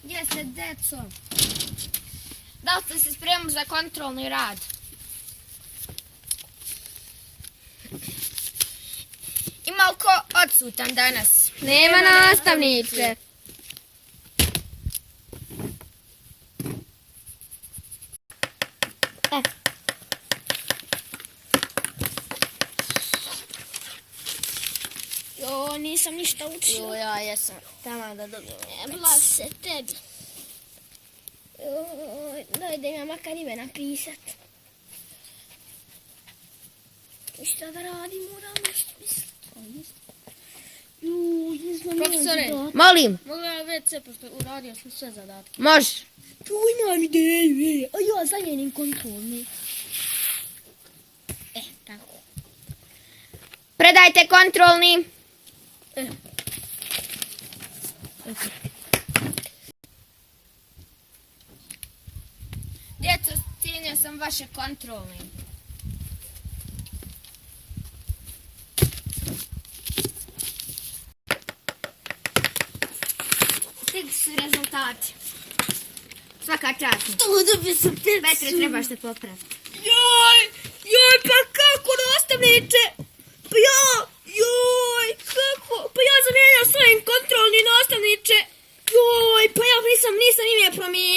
Gdje ste, deco? Da li ste se spremili za kontrolni rad? Ima li ko odsutan danas? Nema nastavnice. Jo, nisam ništa učila. Jo, ja jesam. Tamo da dobijem. Jebla se tebi. Joj, daj da imam makar ime napisat. I šta da radim, moram nešto misliti. Juj, ne znam. Profesore. Molim, Mogu ja WC, pošto uradio sam sve zadatke. može. Juj, imam ideju, a ja zamjenim kontrolni. Tako. Predajte kontrolni. Djeco, cijenio sam vaše kontrolni. Stigli su rezultati. Svaka čast. To dobio sam pet. Petre, trebaš se popraviti. Joj, pa kako nastavniče? Pa joj, kako? Pa ja zamijenjam svojim kontrolni nastavniče. Joj, pa ja nisam ime promijenio.